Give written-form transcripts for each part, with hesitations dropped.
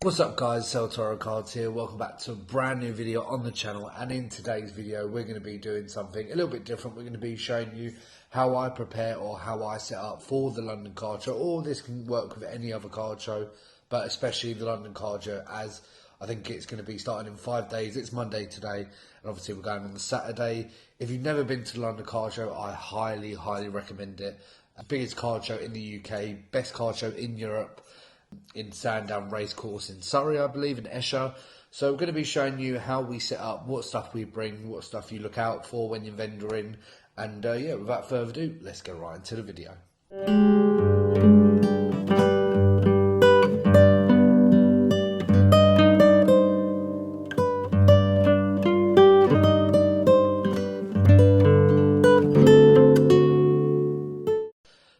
What's up guys, Toro Cards here. Welcome back to a brand new video on the channel, and in today's video we're going to be doing something a little bit different. We're going to be showing you how I prepare or how I set up for the London Card Show, or this can work with any other card show, but especially the London Card Show, as I think it's going to be starting in 5 days. It's Monday today, and obviously we're going on the Saturday. If you've never been to the London Card Show, I highly recommend it. The biggest card show in the UK, best card show in Europe, in Sandown Racecourse in Surrey, I believe, in Esher. So we're going to be showing you how we set up, what stuff we bring, what stuff you look out for when you're vendoring, and yeah, without further ado, let's get right into the video.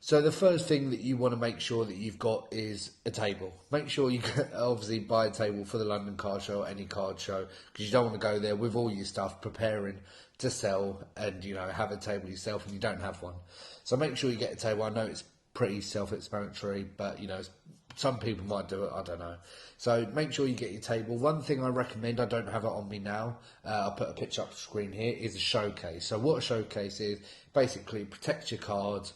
So the first thing that you want to make sure that you've got is a table. Make sure you obviously buy a table for the London Card Show or any card show, because you don't want to go there with all your stuff preparing to sell and, you know, have a table yourself and you don't have one. So make sure you get a table. I know it's pretty self-explanatory, but, you know, some people might do it, I don't know. So make sure you get your table. One thing I recommend, I don't have it on me now, I'll put a picture up the screen here, is a showcase. So what a showcase is, basically protects your cards.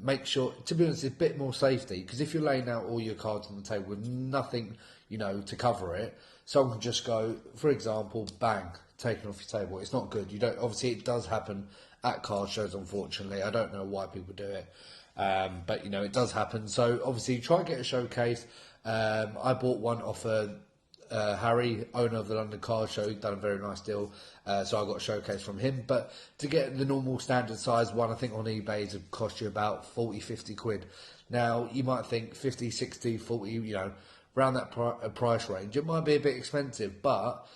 Make sure, to be honest, it's a bit more safety, because if you're laying out all your cards on the table with nothing, you know, to cover it, someone can just go, for example, bang, taken off your table. It's not good. You don't, obviously it does happen at card shows, unfortunately. I don't know why people do it, but you know, it does happen. So obviously try and get a showcase. I bought one off Harry, owner of the London Card Show. He's done a very nice deal, so I got a showcase from him. But to get the normal standard size one, I think on eBay it would cost you about 40-50 quid. Now you might think 50, 60, 40, you know, around that price range, it might be a bit expensive, but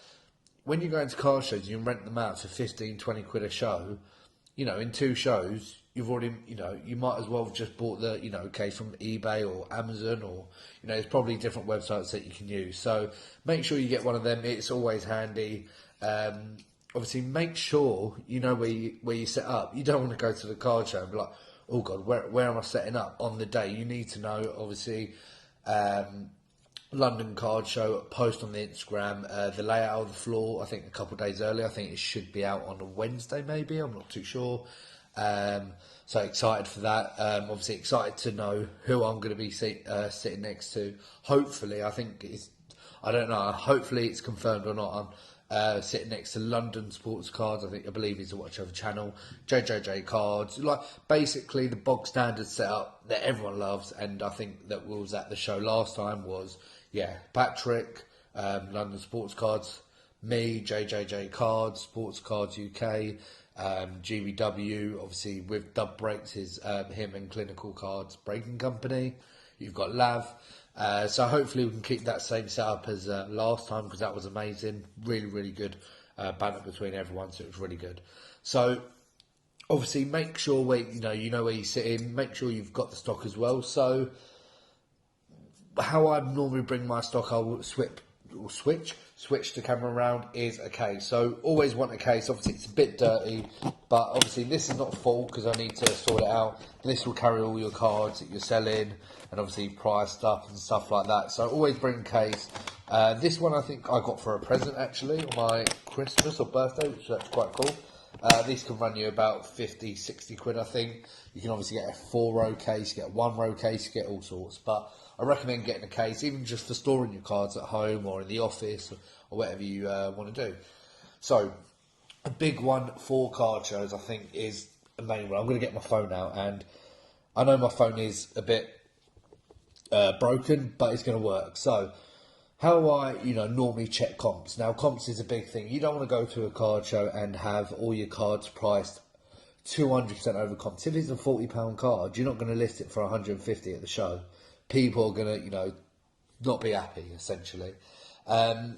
when you go into car shows and you rent them out for 15, 20 quid a show, you know, in 2 shows, you've already, you know, you might as well have just bought the, you know, case from eBay or Amazon, or, you know, there's probably different websites that you can use. So make sure you get one of them. It's always handy. Obviously, make sure you know where you set up. You don't want to go to the card show and be like, oh God, where am I setting up on the day? You need to know, obviously, London Card Show, post on the Instagram, the layout of the floor, I think a couple of days earlier. I think it should be out on a Wednesday maybe, I'm not too sure. So excited for that. Obviously excited to know who I'm going to be sitting next to. Hopefully, I think it's, I don't know, hopefully it's confirmed or not. I'm sitting next to London Sports Cards. I believe he's a watch over channel. JJJ Cards, like basically the bog standard setup that everyone loves. And I think that was at the show last time was, yeah, Patrick, London Sports Cards, me, JJJ Cards, Sports Cards UK, GBW, obviously with Dub Breaks, is him and Clinical Cards Breaking Company. You've got Lav. So hopefully we can keep that same setup as last time, because that was amazing. Really good banter between everyone, so it was really good. So obviously make sure where you know where you sit in. Make sure you've got the stock as well. So how I normally bring my stock, I will switch the camera around, is a case. So always want a case. Obviously it's a bit dirty, but obviously this is not full because I need to sort it out. This will carry all your cards that you're selling, and obviously price stuff and stuff like that. So always bring a case. This one I think I got for a present actually on my Christmas or birthday, which is quite cool. These can run you about 50, 60 quid, I think. You can obviously get a 4-row case, you get a 1-row case, you get all sorts. But I recommend getting a case, even just for storing your cards at home or in the office or whatever you want to do. So a big one for card shows, I think, is a main one. I'm going to get my phone out, and I know my phone is a bit broken, but it's going to work. So how I, normally check comps. Now, comps is a big thing. You don't want to go to a card show and have all your cards priced 200% over comps. If it's a £40 card, you're not going to list it for 150 at the show. People are going to, not be happy, essentially.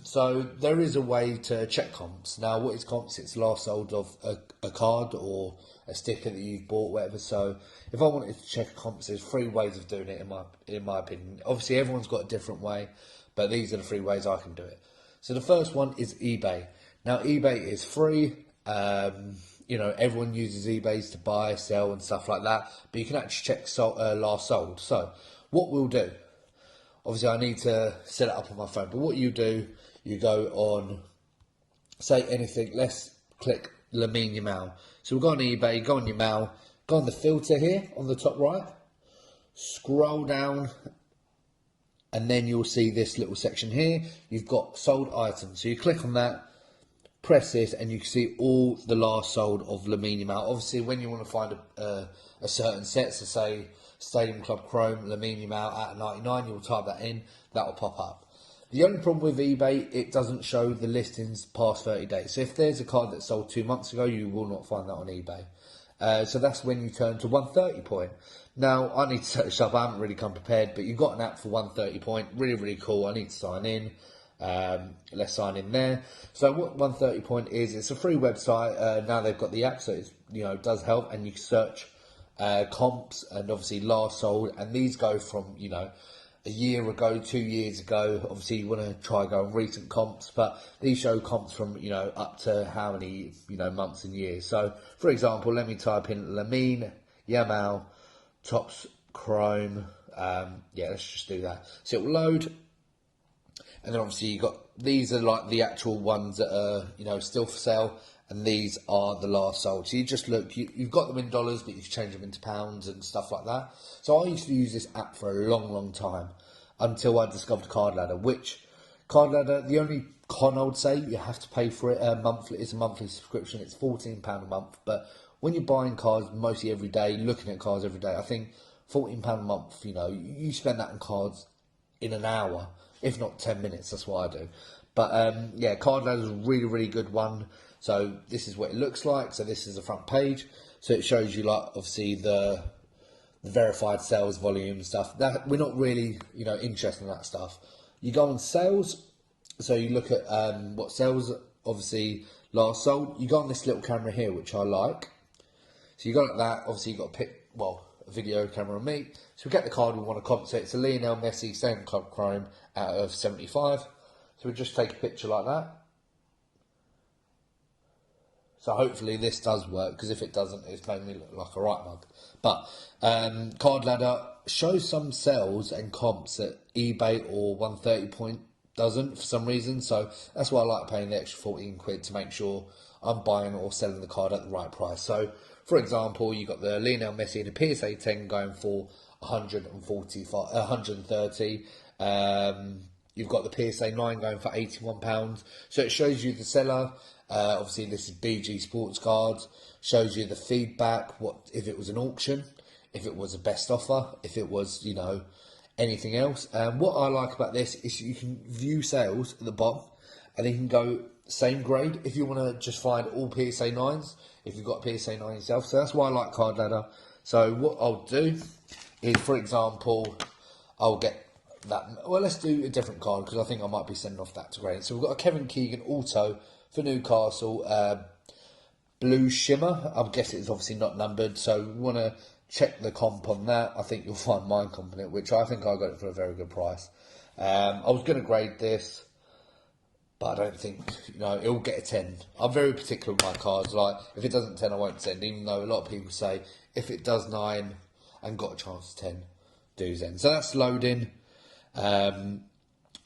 So there is a way to check comps. Now, what is comps? It's last sold of a card or a sticker that you've bought, whatever. So if I wanted to check comps, there's 3 ways of doing it, in my opinion. Obviously, everyone's got a different way, but these are the 3 ways I can do it. So the first one is eBay. Now, eBay is free. Everyone uses eBay to buy, sell, and stuff like that. But you can actually check last sold. So what we'll do, obviously I need to set it up on my phone. But what you do, you go on, say anything, let's click Lamine Yamal. So we'll go on eBay, go on Yamal, go on the filter here on the top right, scroll down, and then you'll see this little section here. You've got sold items. So you click on that, press this, and you can see all the last sold of Lamine Yamal. Obviously, when you want to find a certain set, so say Stadium Club Chrome, Lamine Yamal at 99, you'll type that in, that will pop up. The only problem with eBay, it doesn't show the listings past 30 days. So if there's a card that sold 2 months ago, you will not find that on eBay. So that's when you turn to 130 point. Now, I need to set this up. I haven't really come prepared, but you've got an app for 130 point. Really, really cool. I need to sign in. Let's sign in there. So what 130 point is, it's a free website. Now they've got the app, so it's, it does help. And you can search comps and obviously last sold. And these go from, a year ago, 2 years ago. Obviously, you want to try go on recent comps, but these show comps from, up to how many, months and years. So, for example, let me type in Lamine Yamal Tops Chrome. Let's just do that. So it will load. And then obviously you got, these are like the actual ones that are, still for sale. And these are the last sold. So you just look, you've got them in dollars, but you can change them into pounds and stuff like that. So I used to use this app for a long, long time until I discovered Card Ladder, which Card Ladder, the only con I would say, you have to pay for it monthly. It's a monthly subscription. It's £14 a month. But when you're buying cards mostly every day, looking at cards every day, I think £14 a month, you spend that on cards in an hour, if not 10 minutes. That's what I do. But Card Ladder is a really, really good one. So this is what it looks like. So this is the front page. So it shows you like obviously the verified sales volume and stuff. That we're not really interested in that stuff. You go on sales. So you look at what sales obviously last sold. You go on this little camera here, which I like. So you go like that. Obviously you got to pick a video camera on me. So we get the card we want to compensate. It's a Lionel Messi Stadium Club Chrome out of 75. So we just take a picture like that. So hopefully this does work, because if it doesn't, it's made me look like a right mug. But Card Ladder shows some sales and comps that eBay or 130 point doesn't for some reason. So that's why I like paying the extra 14 quid to make sure I'm buying or selling the card at the right price. So, for example, you got the Lionel Messi and the PSA 10 going for 130. You've got the PSA 9 going for £81. So it shows you the seller. Obviously, this is BG Sports Cards. Shows you the feedback. What if it was an auction? If it was a best offer? If it was, anything else? What I like about this is you can view sales at the bottom, and then you can go same grade if you want to just find all PSA 9s. If you've got a PSA 9 yourself, so that's why I like Card Ladder. So what I'll do is, for example, I'll get that. Well, let's do a different card because I think I might be sending off that to grade. So we've got a Kevin Keegan auto for Newcastle, blue shimmer. I guess it's obviously not numbered, so we want to check the comp on that. I think you'll find mine comp on it, which I think I got it for a very good price. I was going to grade this, but I don't think, it will get a 10. I'm very particular with my cards. Like, if it doesn't 10, I won't send, even though a lot of people say if it does 9 and got a chance of 10, do then. So that's loading.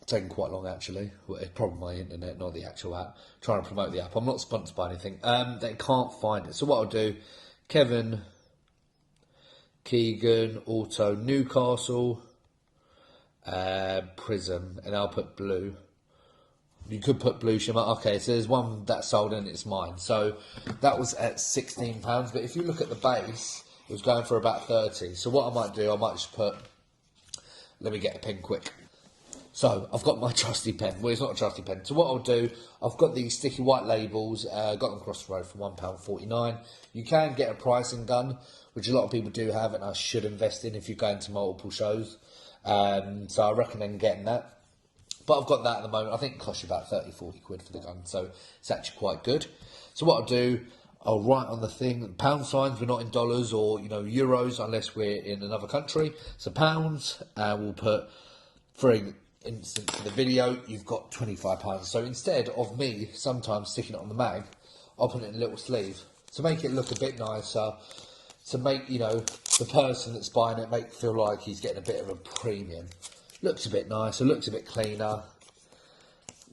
Taking quite long actually. Well, it's probably my internet, not the actual app. Trying to promote the app. I'm not sponsored by anything. They can't find it. So what I'll do, Kevin Keegan auto Newcastle Prism, and I'll put blue. You could put blue shimmer. Okay, so there's one that sold and it's mine. So that was at £16. But if you look at the base, it was going for about 30. So what I might do, I might just put. Let me get a pen quick. So, I've got my trusty pen. Well, it's not a trusty pen. So what I'll do, I've got these sticky white labels, got them across the road for £1.49. You can get a pricing gun, which a lot of people do have, and I should invest in if you're going to multiple shows. So I recommend getting that. But I've got that at the moment. I think it costs you about 30-40 quid for the gun, so it's actually quite good. So what I'll do, I'll write on the thing, pound signs, we're not in dollars or, euros, unless we're in another country. So pounds, we'll put, for instance, for the video, you've got £25. So instead of me sometimes sticking it on the mag, I'll put it in a little sleeve to make it look a bit nicer, to make, the person that's buying it feel like he's getting a bit of a premium. looks a bit nicer, looks a bit cleaner,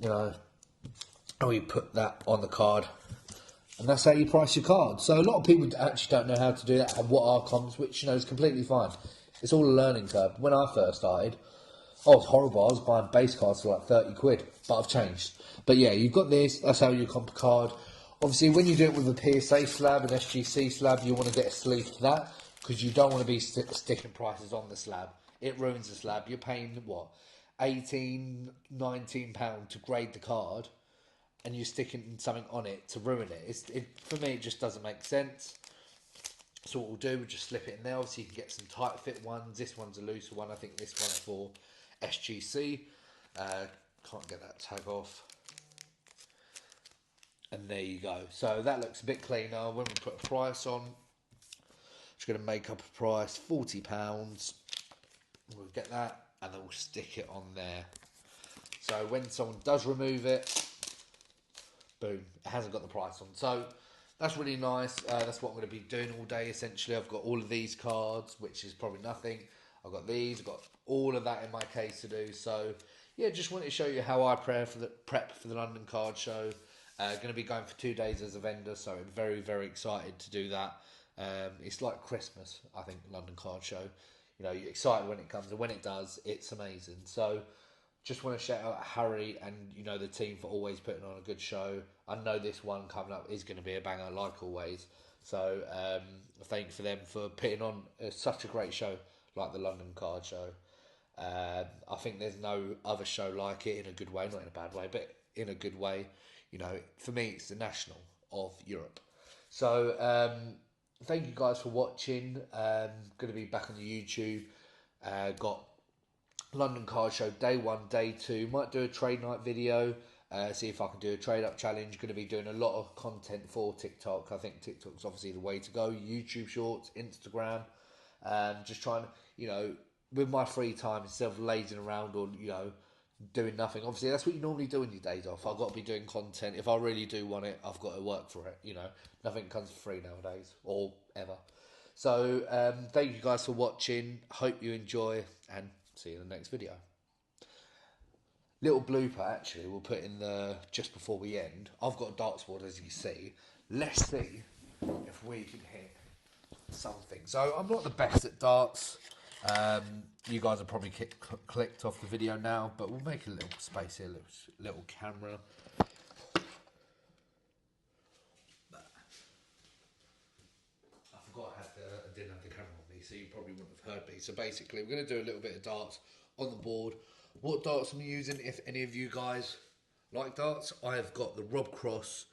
you know, and we put that on the card, and that's how you price your card. So a lot of people actually don't know how to do that and what are comms, which, you know, is completely fine. It's all a learning curve. When I first started, I was horrible. I was buying base cards for like 30 quid, but I've changed. But yeah, you've got this, that's how you comp a card. Obviously, when you do it with a PSA slab, an SGC slab, you want to get a sleeve for that, because you don't want to be sticking prices on the slab. It ruins the slab. You're paying, what, 18, 19 pound to grade the card, and you're sticking something on it to ruin it. For me, it just doesn't make sense. So what we'll do, we'll just slip it in there. Obviously, you can get some tight fit ones. This one's a looser one. I think this one's for SGC. Can't get that tag off. And there you go. So that looks a bit cleaner. When we put a price on, just going to make up a price, £40. We'll get that, and then we'll stick it on there. So when someone does remove it, boom, it hasn't got the price on. So that's really nice. That's what I'm going to be doing all day, essentially. I've got all of these cards, which is probably nothing. I've got these, I've got all of that in my case to do. So yeah, just wanted to show you how I prep for the London Card Show. Going to be going for 2 days as a vendor, so I'm very, very excited to do that. It's like Christmas, I think, London Card Show. You know, you're excited when it comes, and when it does, it's amazing. So just want to shout out Harry and, you know, the team for always putting on a good show. I know this one coming up is going to be a banger, like always. So thank you for them for putting on such a great show like the London Card Show. I think there's no other show like it, in a good way, not in a bad way, but in a good way. You know, for me, it's the national of Europe. So thank you guys for watching. Going to be back on the YouTube. Got London Card Show Day 1, Day 2. Might do a trade night video. See if I can do a trade up challenge. Going to be doing a lot of content for TikTok. I think TikTok's obviously the way to go. YouTube Shorts, Instagram. Just trying to, you know, with my free time, instead of lazing around or, you know, doing nothing. Obviously, that's what you normally do on your days off. I've got to be doing content. If I really do want it, I've got to work for it. You know, nothing comes for free nowadays, or ever. So, thank you guys for watching. Hope you enjoy, and see you in the next video. Little blooper, actually, we'll put in the just before we end. I've got a darts board, as you see. Let's see if we can hit something. So, I'm not the best at darts. You guys have probably clicked off the video now, but we'll make a little space here, little camera. I forgot I didn't have the camera on me, so you probably wouldn't have heard me. So basically, we're going to do a little bit of darts on the board. What darts I'm using, if any of you guys like darts, I have got the Rob Cross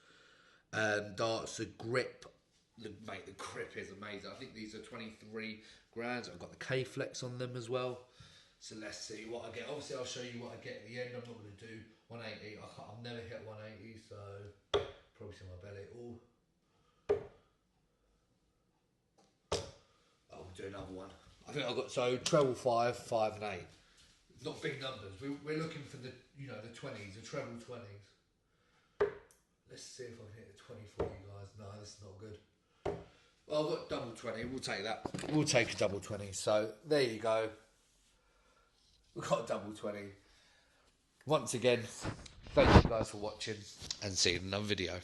darts, the grip. Mate, the grip is amazing. I think these are 23 grams. I've got the K-Flex on them as well. So let's see what I get. Obviously, I'll show you what I get at the end. I'm not going to do 180. I've never hit 180, so probably see my belly. I'll do another one. I think I've got, so treble 5, 5 and 8. Not big numbers. We're looking for the, you know, the 20s, the treble 20s. Let's see if I can hit a 20 for you guys. No, this is not good. Well, I've got double 20. We'll take that. We'll take a double 20. So there you go. We've got a double 20. Once again, thank you guys for watching, and see you in another video.